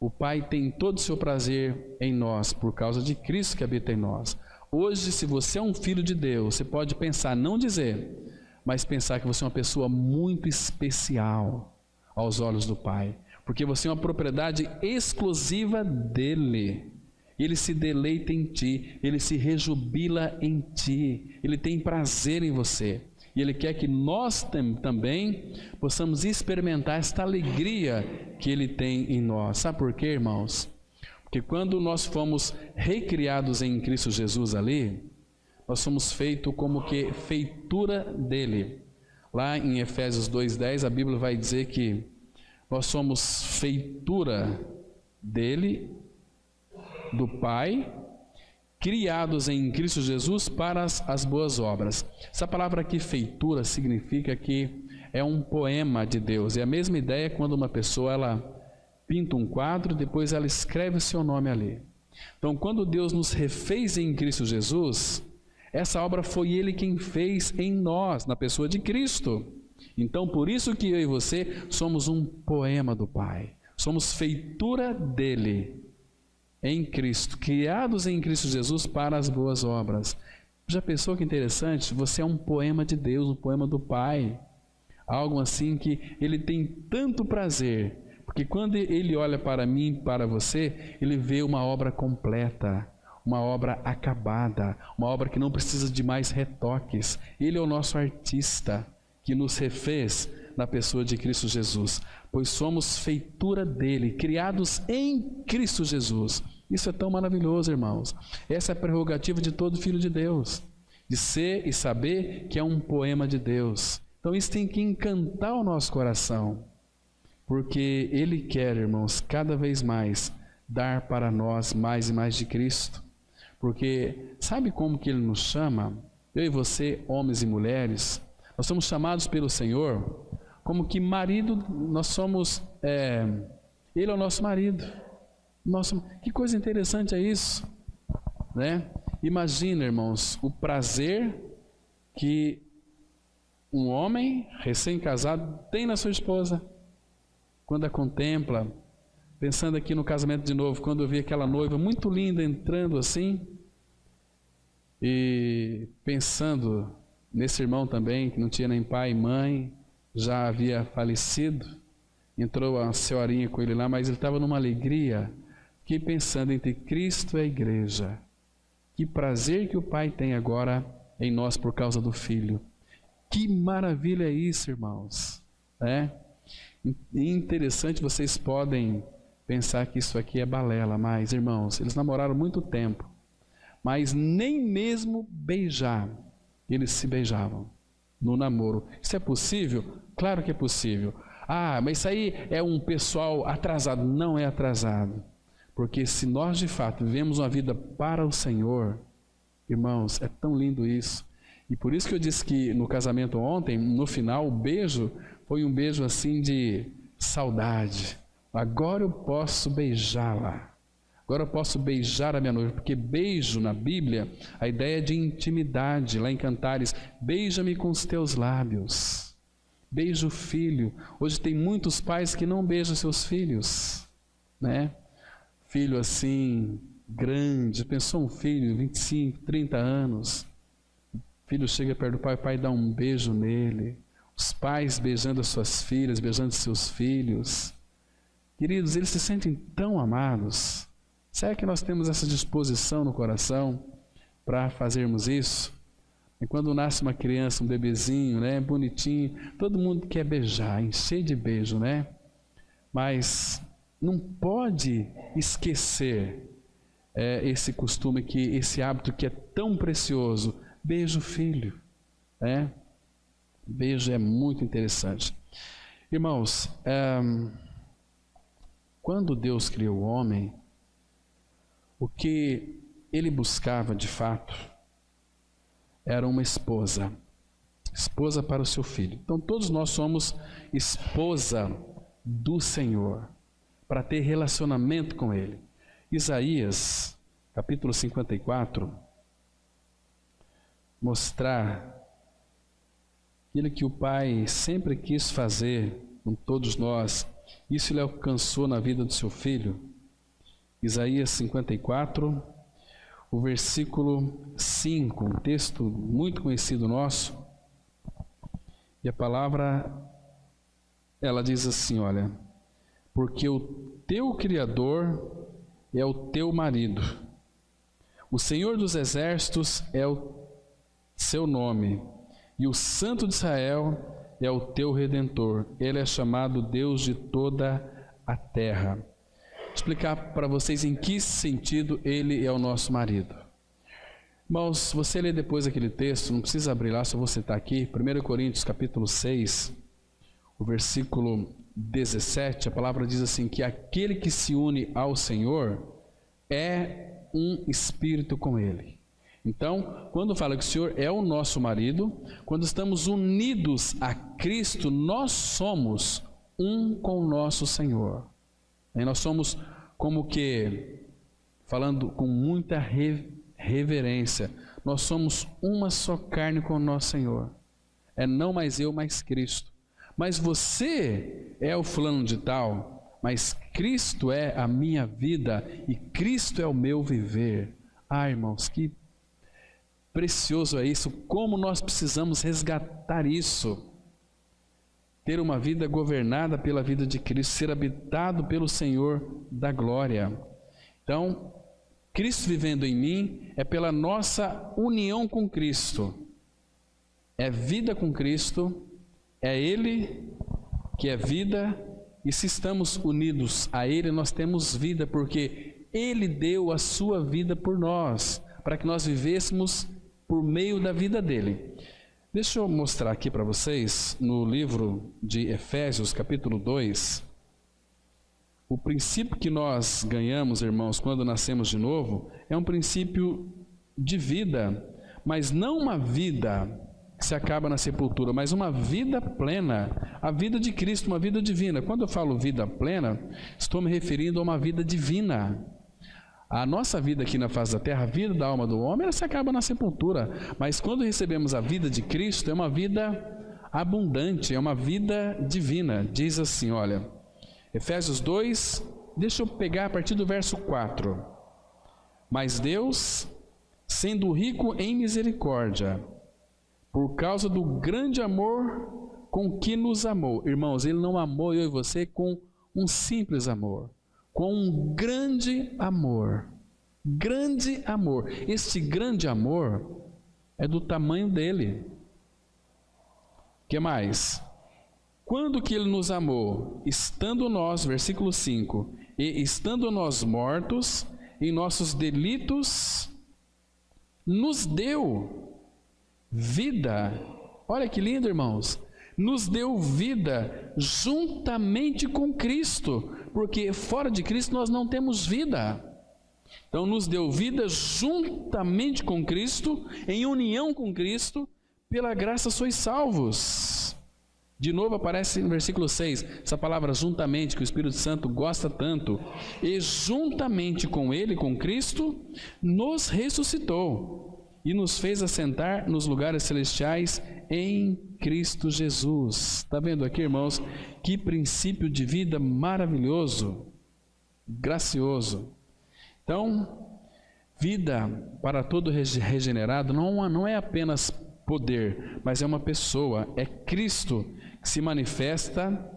o Pai tem todo o seu prazer em nós, por causa de Cristo que habita em nós. Hoje, se você é um filho de Deus, você pode pensar, não dizer, mas pensar que você é uma pessoa muito especial aos olhos do Pai, porque você é uma propriedade exclusiva dEle. Ele se deleita em ti, Ele se rejubila em ti, Ele tem prazer em você. E Ele quer que nós também possamos experimentar esta alegria que Ele tem em nós. Sabe por quê, irmãos? Porque quando nós fomos recriados em Cristo Jesus ali, nós somos feitos como que feitura dEle. Lá em Efésios 2,10, a Bíblia vai dizer que nós somos feitura dEle, do Pai, criados em Cristo Jesus para as boas obras. Essa palavra aqui, feitura, significa que é um poema de Deus. É a mesma ideia quando uma pessoa ela pinta um quadro, depois ela escreve o seu nome ali. Então, quando Deus nos refez em Cristo Jesus, essa obra foi Ele quem fez em nós, na pessoa de Cristo. Então, por isso que eu e você somos um poema do Pai. Somos feitura dEle, em Cristo, criados em Cristo Jesus para as boas obras. Já pensou que interessante? Você é um poema de Deus, um poema do Pai. Algo assim que Ele tem tanto prazer, porque quando Ele olha para mim, para você, Ele vê uma obra completa, uma obra acabada, uma obra que não precisa de mais retoques. Ele é o nosso artista que nos refez na pessoa de Cristo Jesus, pois somos feitura dEle, criados em Cristo Jesus. Isso é tão maravilhoso, irmãos. Essa é a prerrogativa de todo filho de Deus, de ser e saber que é um poema de Deus. Então isso tem que encantar o nosso coração, porque Ele quer, irmãos, cada vez mais dar para nós mais e mais de Cristo. Porque sabe como que Ele nos chama? Eu e você, homens e mulheres, nós somos chamados pelo Senhor como que marido, nós somos, Ele é o nosso marido. Que coisa interessante é isso, né? Imagina, irmãos, o prazer que um homem recém-casado tem na sua esposa, quando a contempla, pensando aqui no casamento de novo, quando eu vi aquela noiva muito linda entrando assim, e pensando nesse irmão também, que não tinha nem pai e mãe, já havia falecido, entrou a senhorinha com ele lá, mas ele estava numa alegria. Fiquei pensando entre Cristo e a igreja. Que prazer que o Pai tem agora em nós por causa do Filho. Que maravilha é isso, irmãos. Interessante, vocês podem pensar que isso aqui é balela, mas, irmãos, eles namoraram muito tempo, mas nem mesmo beijar, eles se beijavam no namoro. Isso é possível? Claro que é possível. Ah, mas isso aí é um pessoal atrasado. Não é atrasado. Porque se nós de fato vivemos uma vida para o Senhor, irmãos, é tão lindo isso. E por isso que eu disse que no casamento ontem, no final, o beijo foi um beijo assim de saudade. Agora eu posso beijá-la. Agora eu posso beijar a minha noiva, porque beijo na Bíblia, a ideia de intimidade, lá em Cantares, beija-me com os teus lábios. Beija o filho. Hoje tem muitos pais que não beijam seus filhos, né? Filho assim, grande, pensou um filho, 25, 30 anos. O filho chega perto do pai, o pai dá um beijo nele. Os pais beijando as suas filhas, beijando seus filhos. Queridos, eles se sentem tão amados. Será que nós temos essa disposição no coração para fazermos isso? E quando nasce uma criança, um bebezinho, né, bonitinho, todo mundo quer beijar, encher de beijo, né? Mas não pode esquecer esse costume, esse hábito que é tão precioso. Beijo o filho, né? Beijo é muito interessante. Irmãos, quando Deus criou o homem, o que Ele buscava de fato era uma esposa para o seu filho. Então todos nós somos esposa do Senhor, para ter relacionamento com Ele. Isaías, capítulo 54, mostrar aquilo que o Pai sempre quis fazer com todos nós. Isso Ele alcançou na vida do seu filho. Isaías 54, o versículo 5, um texto muito conhecido nosso. E a palavra, ela diz assim, olha: porque o teu Criador é o teu marido, o Senhor dos exércitos é o seu nome, e o Santo de Israel é o teu Redentor. Ele é chamado Deus de toda a terra. Vou explicar para vocês em que sentido ele é o nosso marido. Irmãos, se você ler depois aquele texto, não precisa abrir lá, só vou citar aqui, 1 Coríntios capítulo 6, o versículo 17, a palavra diz assim, que aquele que se une ao Senhor é um espírito com Ele. Então, quando fala que o Senhor é o nosso marido, quando estamos unidos a Cristo, nós somos um com o nosso Senhor. E nós somos como que, falando com muita reverência, nós somos uma só carne com o nosso Senhor. É não mais eu, mas Cristo. Mas você é o fulano de tal, mas Cristo é a minha vida e Cristo é o meu viver. Ah, irmãos, que precioso é isso, como nós precisamos resgatar isso. Ter uma vida governada pela vida de Cristo, ser habitado pelo Senhor da glória. Então, Cristo vivendo em mim é pela nossa união com Cristo. É vida com Cristo, é Ele que é vida, e se estamos unidos a Ele, nós temos vida, porque Ele deu a sua vida por nós, para que nós vivêssemos por meio da vida dEle. Deixa eu mostrar aqui para vocês, no livro de Efésios, capítulo 2, o princípio que nós ganhamos, irmãos, quando nascemos de novo, é um princípio de vida, mas não uma vida que se acaba na sepultura, mas uma vida plena, a vida de Cristo, uma vida divina. Quando eu falo vida plena, estou me referindo a uma vida divina. A nossa vida aqui na face da terra, a vida da alma do homem, ela se acaba na sepultura, mas quando recebemos a vida de Cristo, é uma vida abundante, é uma vida divina. Diz assim, olha, Efésios 2, deixa eu pegar a partir do verso 4. Mas Deus, sendo rico em misericórdia, por causa do grande amor com que nos amou. Irmãos, Ele não amou eu e você com um simples amor, com um grande amor. Grande amor. Este grande amor é do tamanho dele. O que mais? Quando que Ele nos amou? Estando nós, versículo 5, e estando nós mortos em nossos delitos, nos deu vida. Olha que lindo, irmãos. Nos deu vida juntamente com Cristo, porque fora de Cristo nós não temos vida. Então nos deu vida juntamente com Cristo, em união com Cristo, pela graça sois salvos. De novo aparece no versículo 6, essa palavra juntamente, que o Espírito Santo gosta tanto. E juntamente com Ele, com Cristo, nos ressuscitou e nos fez assentar nos lugares celestiais em Cristo Jesus. Está vendo aqui, irmãos, que princípio de vida maravilhoso, gracioso. Então, vida para todo regenerado não é apenas poder, mas é uma pessoa, é Cristo que se manifesta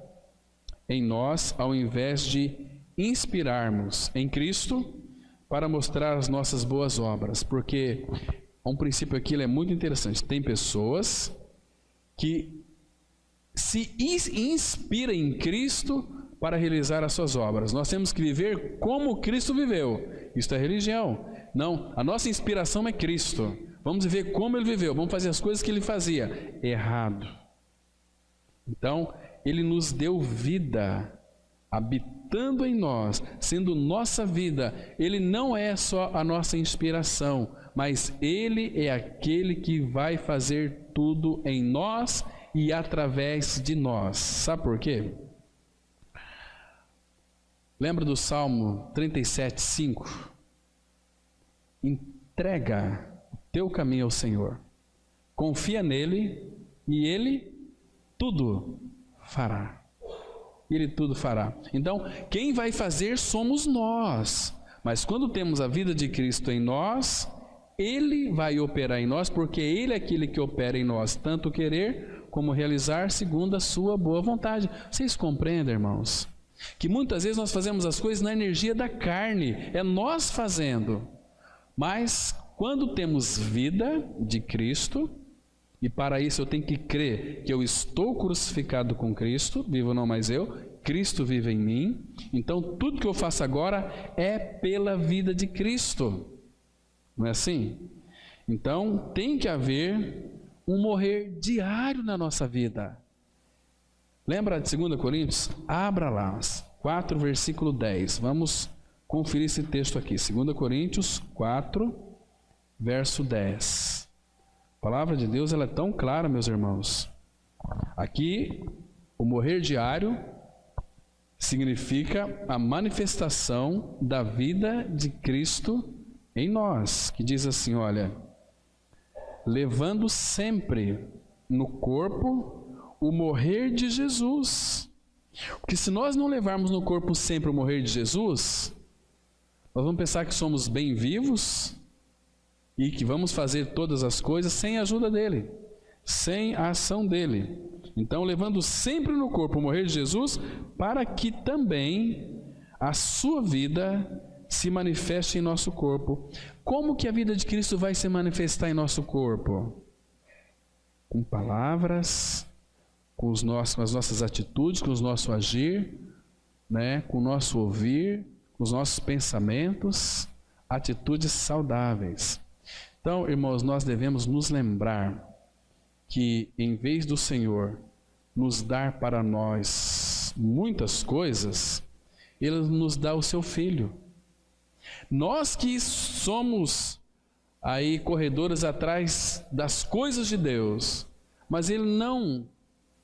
em nós, ao invés de inspirarmos em Cristo para mostrar as nossas boas obras, porque um princípio aqui é muito interessante. Tem pessoas que se inspiram em Cristo para realizar as suas obras. Nós temos que viver como Cristo viveu. Isso é religião. Não, a nossa inspiração é Cristo. Vamos viver como Ele viveu, vamos fazer as coisas que Ele fazia. Errado. Então, Ele nos deu vida, habitando em nós, sendo nossa vida. Ele não é só a nossa inspiração, mas Ele é aquele que vai fazer tudo em nós e através de nós. Sabe por quê? Lembra do Salmo 37:5? Entrega o teu caminho ao Senhor, confia nele e Ele tudo fará. Ele tudo fará. Então, quem vai fazer somos nós. Mas quando temos a vida de Cristo em nós, Ele vai operar em nós, porque Ele é aquele que opera em nós, tanto querer como realizar segundo a sua boa vontade. Vocês compreendem, irmãos? Que muitas vezes nós fazemos as coisas na energia da carne, é nós fazendo. Mas quando temos vida de Cristo, E para isso eu tenho que crer que eu estou crucificado com Cristo, vivo não mais eu, Cristo vive em mim. Então tudo que eu faço agora é pela vida de Cristo. Não é assim? Então tem que haver um morrer diário na nossa vida. Lembra de 2 Coríntios? Abra lá, 4, versículo 10. Vamos conferir esse texto aqui. 2 Coríntios 4, verso 10. A palavra de Deus ela é tão clara, meus irmãos. Aqui, o morrer diário significa a manifestação da vida de Cristo em nós, que diz assim, olha, levando sempre no corpo o morrer de Jesus. Porque se nós não levarmos no corpo sempre o morrer de Jesus, nós vamos pensar que somos bem vivos e que vamos fazer todas as coisas sem a ajuda dele, sem a ação dele. Então, levando sempre no corpo o morrer de Jesus, para que também a sua vida se manifeste em nosso corpo. Como que a vida de Cristo vai se manifestar em nosso corpo? Com palavras, com as nossas atitudes, com o nosso agir, né? Com o nosso ouvir, com os nossos pensamentos, atitudes saudáveis. Então, irmãos, nós devemos nos lembrar que em vez do Senhor nos dar para nós muitas coisas, Ele nos dá o seu Filho. Nós que somos aí corredores atrás das coisas de Deus, mas Ele não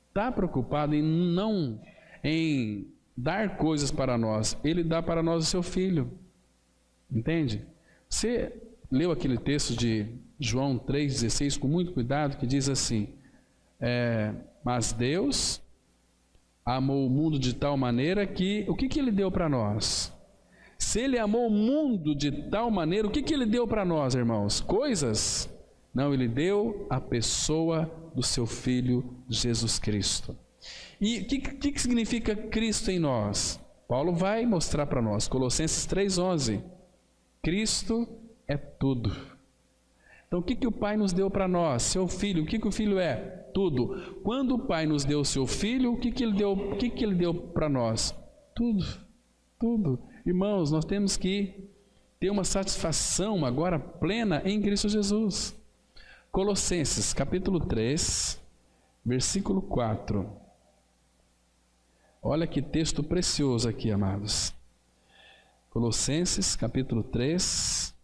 está preocupado em dar coisas para nós. Ele dá para nós o seu Filho. Entende? Você leu aquele texto de João 3,16 com muito cuidado, que diz assim, mas Deus amou o mundo de tal maneira que, o que Ele deu para nós? Se Ele amou o mundo de tal maneira, o que Ele deu para nós, irmãos? Coisas? Não, Ele deu a pessoa do seu Filho Jesus Cristo. E o que significa Cristo em nós? Paulo vai mostrar para nós, Colossenses 3,11. Cristo é tudo. Então o que o Pai nos deu para nós? Seu Filho. O que o Filho é? Tudo. Quando o Pai nos deu o seu Filho, o que Ele deu para nós? Tudo. Tudo. Irmãos, nós temos que ter uma satisfação agora plena em Cristo Jesus. Colossenses capítulo 3, versículo 4. Olha que texto precioso aqui, amados. Colossenses capítulo 3,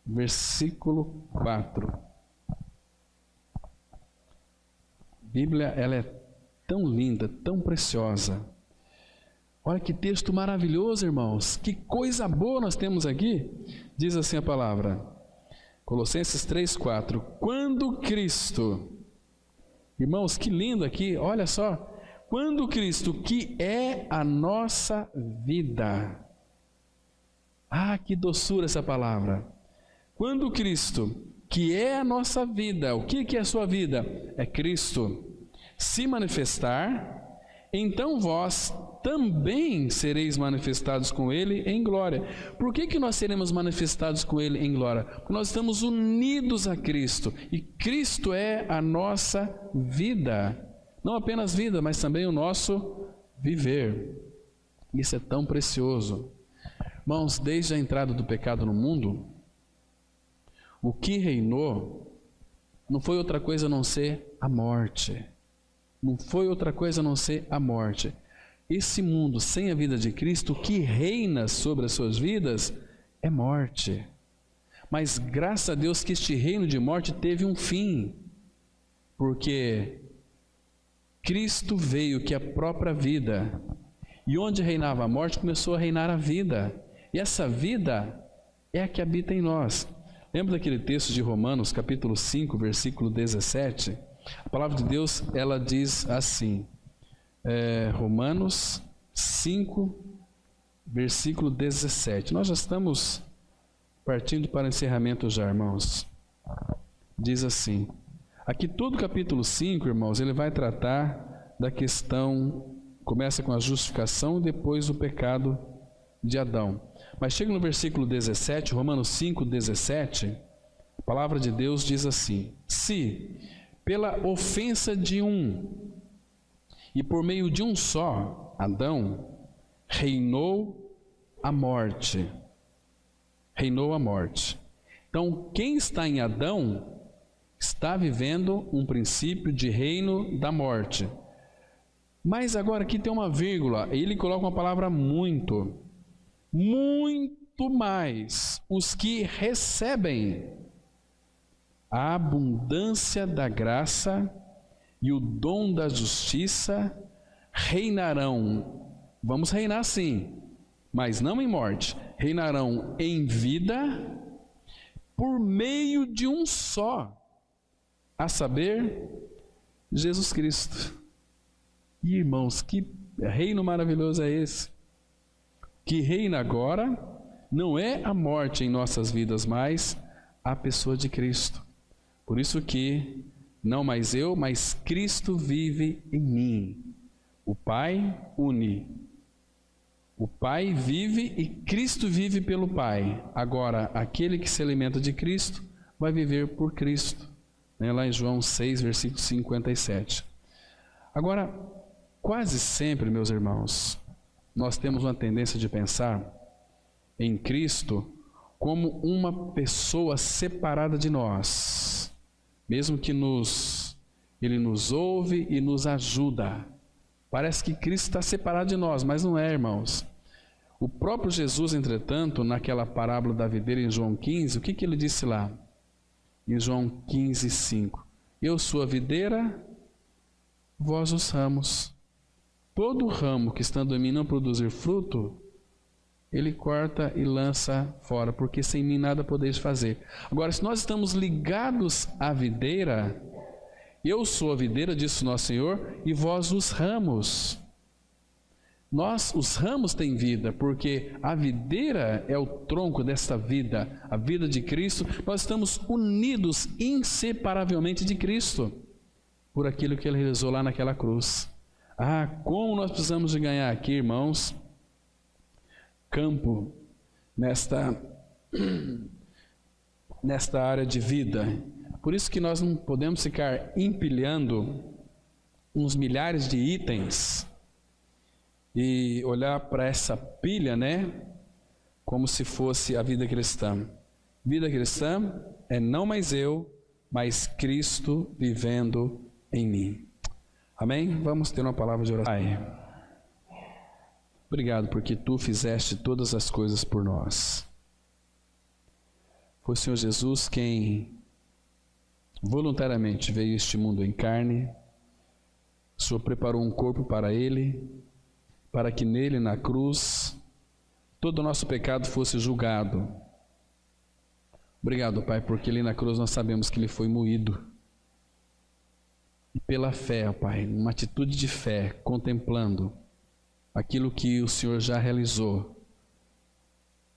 versículo 4. A Bíblia, ela é tão linda, tão preciosa. Olha que texto maravilhoso, irmãos. Que coisa boa nós temos aqui. Diz assim a palavra. Colossenses 3, 4. Quando Cristo... Irmãos, que lindo aqui. Olha só. Quando Cristo, que é a nossa vida... Ah, que doçura essa palavra. Quando Cristo, que é a nossa vida, o que é a sua vida? É Cristo, se manifestar, então vós também sereis manifestados com Ele em glória. Por que nós seremos manifestados com Ele em glória? Porque nós estamos unidos a Cristo, e Cristo é a nossa vida. Não apenas vida, mas também o nosso viver. Isso é tão precioso. Irmãos, desde a entrada do pecado no mundo, o que reinou não foi outra coisa a não ser a morte. Não foi outra coisa a não ser a morte. Esse mundo sem a vida de Cristo, o que reina sobre as suas vidas é morte. Mas graças a Deus que este reino de morte teve um fim, porque Cristo veio, que é a própria vida, e onde reinava a morte começou a reinar a vida. E essa vida é a que habita em nós. Lembra daquele texto de Romanos, capítulo 5, versículo 17? A palavra de Deus, ela diz assim, Romanos 5, versículo 17. Nós já estamos partindo para o encerramento já, irmãos. Diz assim, aqui todo o capítulo 5, irmãos, ele vai tratar da questão, começa com a justificação e depois o pecado de Adão. Mas chega no versículo 17, Romanos 5, 17, a palavra de Deus diz assim, se pela ofensa de um, e por meio de um só, Adão, reinou a morte. Reinou a morte. Então, quem está em Adão está vivendo um princípio de reino da morte. Mas agora aqui tem uma vírgula, ele coloca uma palavra muito mais, os que recebem a abundância da graça e o dom da justiça reinarão. Vamos reinar sim, mas não em morte. Reinarão em vida por meio de um só, a saber, Jesus Cristo. E, irmãos, que reino maravilhoso é esse? Que reina agora não é a morte em nossas vidas, mas a pessoa de Cristo. Por isso que não mais eu, mas Cristo vive em mim. O Pai une. O Pai vive e Cristo vive pelo Pai. Agora, aquele que se alimenta de Cristo vai viver por Cristo. Lá em João 6, versículo 57. Agora, quase sempre, meus irmãos, nós temos uma tendência de pensar em Cristo como uma pessoa separada de nós, mesmo que Ele nos ouve e nos ajuda. Parece que Cristo está separado de nós, mas não é, irmãos. O próprio Jesus, entretanto, naquela parábola da videira em João 15, o que ele disse lá? Em João 15, 5. Eu sou a videira, vós os ramos. Todo ramo que estando em mim não produzir fruto, ele corta e lança fora, porque sem mim nada podeis fazer. Agora, se nós estamos ligados à videira, eu sou a videira, disse o nosso Senhor, e vós os ramos. Nós, os ramos, têm vida, porque a videira é o tronco desta vida, a vida de Cristo. Nós estamos unidos inseparavelmente de Cristo, por aquilo que Ele realizou lá naquela cruz. Ah, como nós precisamos de ganhar aqui, irmãos, campo nesta área de vida. Por isso que nós não podemos ficar empilhando uns milhares de itens e olhar para essa pilha, como se fosse a vida cristã. Vida cristã é não mais eu, mas Cristo vivendo em mim. Amém? Vamos ter uma palavra de oração. Pai, obrigado porque Tu fizeste todas as coisas por nós. Foi o Senhor Jesus quem voluntariamente veio a este mundo em carne. O Senhor preparou um corpo para Ele, para que nele, na cruz, todo o nosso pecado fosse julgado. Obrigado, Pai, porque ali na cruz nós sabemos que Ele foi moído. E pela fé, Pai, uma atitude de fé, contemplando aquilo que o Senhor já realizou,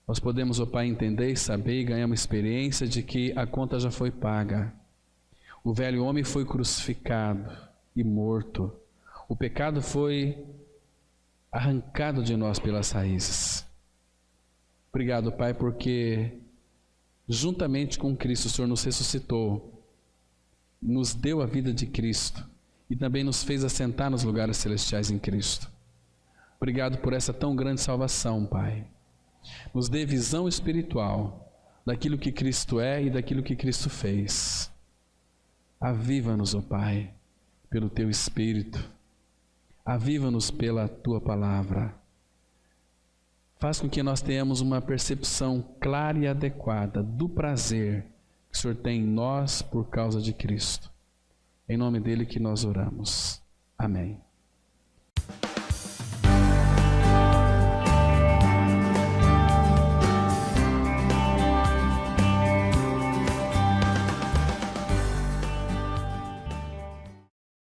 nós podemos, ó Pai, entender e saber e ganhar uma experiência de que a conta já foi paga. O velho homem foi crucificado e morto. O pecado foi arrancado de nós pelas raízes. Obrigado, Pai, porque juntamente com Cristo o Senhor nos ressuscitou, nos deu a vida de Cristo e também nos fez assentar nos lugares celestiais em Cristo. Obrigado por essa tão grande salvação, Pai. Nos dê visão espiritual daquilo que Cristo é e daquilo que Cristo fez. Aviva-nos, ó Pai, pelo Teu Espírito. Aviva-nos pela Tua Palavra. Faz com que nós tenhamos uma percepção clara e adequada do prazer que o Senhor tem em nós por causa de Cristo. Em nome dele que nós oramos. Amém.